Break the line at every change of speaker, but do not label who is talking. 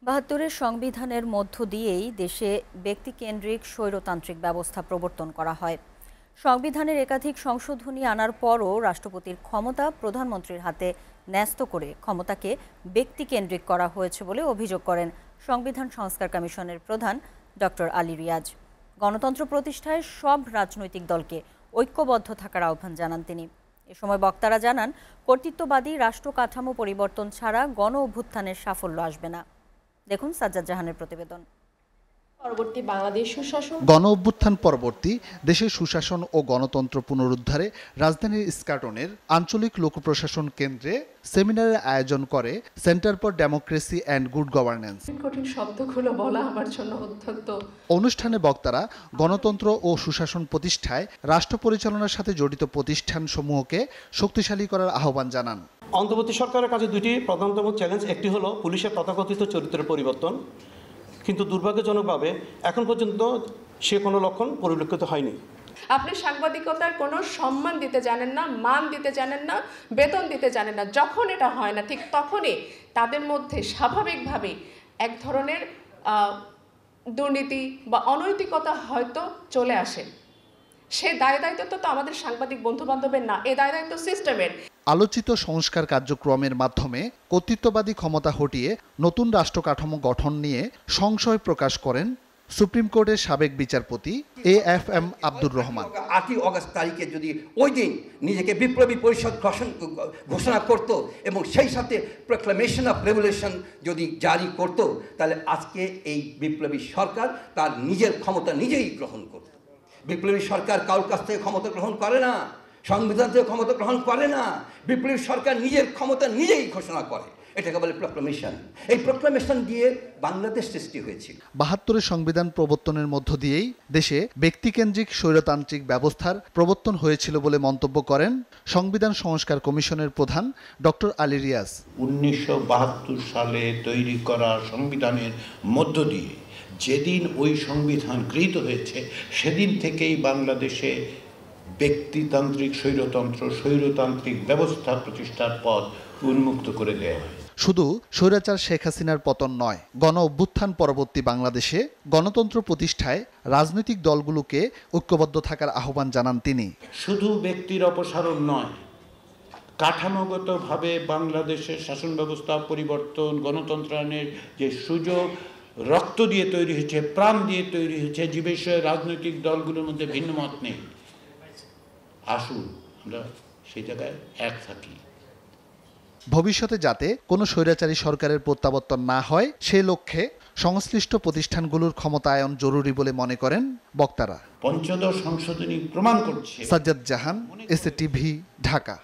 ৭২-এর সংবিধানের মধ্য দিয়েই দেশে ব্যক্তিকেন্দ্রিক স্বৈরতান্ত্রিক ব্যবস্থা প্রবর্তন করা হয়। সংবিধানের একাধিক সংশোধনী আনার পরও রাষ্ট্রপতির ক্ষমতা প্রধানমন্ত্রীর হাতে ন্যস্ত করে ক্ষমতাকে ব্যক্তিকেন্দ্রিক করা হয়েছে বলে অভিযোগ করেন সংবিধান সংস্কার কমিশনের প্রধান ডক্টর আলী রিয়াজ। গণতন্ত্র প্রতিষ্ঠায় সব রাজনৈতিক দলকে ঐক্যবদ্ধ থাকার আহ্বান জানান তিনি। এ সময় বক্তারা জানান, কর্তৃত্ববাদী রাষ্ট্র কাঠামো পরিবর্তন ছাড়া গণ অভ্যুত্থানের সাফল্য আসবে না। দেখুন সাজ্জাদ জাহানের প্রতিবেদন।
গণ অভ্যুত্থান পরবর্তী দেশের সুশাসন ও গণতন্ত্র পুনরুদ্ধারে রাজধানীর ইস্কাটনের আঞ্চলিক লোক প্রশাসন কেন্দ্রে সেমিনারের আয়োজন করে centre for democracy and good governance.
কঠিন শব্দগুলো বলা আমার জন্য অত্যন্ত।
অনুষ্ঠানে বক্তারা গণতন্ত্র ও সুশাসন প্রতিষ্ঠায় রাষ্ট্র পরিচালনার সাথে জড়িত প্রতিষ্ঠান সমূহকে শক্তিশালী করার আহ্বান জানান।
অন্তর্বর্তী সরকারের কাছে দুটি প্রধানতম চ্যালেঞ্জ, একটি হলো পুলিশের তথাকথিত চরিত্রের পরিবর্তন, কিন্তু দুর্ভাগ্যজনকভাবে এখন পর্যন্ত সে কোনো লক্ষণ পরিলক্ষিত হয়নি।
আপনি সাংবাদিকতার কোনো সম্মান দিতে জানেন না, মান দিতে জানেন না, বেতন দিতে জানেন না। যখন এটা হয় না, ঠিক তখনই তাদের মধ্যে স্বাভাবিকভাবেই এক ধরনের দুর্নীতি বা অনৈতিকতা হয়তো চলে আসে। সে দায়-দায়িত্ব তো আমাদের সাংবাদিক বন্ধু-বান্ধবের না, এ দায়-দায়িত্ব সিস্টেমের।
আলোচিত সংস্কার কার্যক্রমের মাধ্যমে কর্তৃত্ববাদী ক্ষমতা হটিয়ে নতুন রাষ্ট্র কাঠামো গঠন নিয়ে সংশয় প্রকাশ করেন সুপ্রিম কোর্টের সাবেক বিচারপতি AFM আব্দুর রহমান।
8ই অগস্ট তারিখে যদি ওই দিন নিজেকে বিপ্লবী পরিষদ ঘোষণা করত এবং সেই সাথে প্রক্লামেশন অফ রেভলিউশন যদি জারি করত, তাহলে আজকে এই বিপ্লবী সরকার তার নিজের ক্ষমতা নিজেই গ্রহণ করত। বিপ্লবী সরকার কারোর কাছ থেকে ক্ষমতা গ্রহণ করে না, সংবিধান থেকে ক্ষমতা গ্রহণ করে না। বিপ্লবী সরকার নিজের ক্ষমতা নিজেই ঘোষণা করে, এটাকে বলে প্রক্লামেশন। এই প্রক্লামেশন দিয়ে বাংলাদেশ সৃষ্টি হয়েছিল। 72-এর সংবিধান প্রবর্তনের মধ্য দিয়েই দেশে ব্যক্তিকেন্দ্রিক স্বৈরতান্ত্রিক ব্যবস্থার প্রবর্তন হয়েছিল বলে মন্তব্য করেন সংবিধান সংস্কার কমিশনের প্রধান ডক্টর আলী রিয়াজ।
1972 সালে তৈরি করা সংবিধানের মধ্য দিয়ে যেদিন ওই সংবিধান গৃহীত হয়েছে, সেদিন থেকেই বাংলাদেশে ব্যক্তিতান্ত্রিক স্বৈরতান্ত্রিক ব্যবস্থা প্রতিষ্ঠার পথ উন্মুক্ত করে দেওয়া হয়।
শুধু স্বৈরাচার শেখ হাসিনার পতন নয়, গণ অভ্যুত্থান পরবর্তী বাংলাদেশে গণতন্ত্র প্রতিষ্ঠায় রাজনৈতিক দলগুলোকে ঐক্যবদ্ধ থাকার আহ্বান জানান তিনি।
শুধু ব্যক্তির অপসারণ নয়, কাঠামোগতভাবে বাংলাদেশের শাসন ব্যবস্থা পরিবর্তন, গণতন্ত্রায়নের যে সুযোগ রক্ত দিয়ে তৈরি হয়েছে, প্রাণ দিয়ে তৈরি হয়েছে, যে বিষয়ে রাজনৈতিক দলগুলোর মধ্যে ভিন্ন মত নেই। আসুন আমরা সেই জায়গায় এক থাকি।
ভবিষ্যতে যাতে কোনো স্বৈরাচারী সরকারের প্রত্যাবর্তন না হয়, সেই লক্ষ্যে সংশ্লিষ্ট প্রতিষ্ঠানগুলোর ক্ষমতায়ন জরুরি বলে মনে করেন বক্তারা।
৫ম সংশোধনী প্রমাণ করছে।
সাজ্জাদ জাহান, SATV, ঢাকা।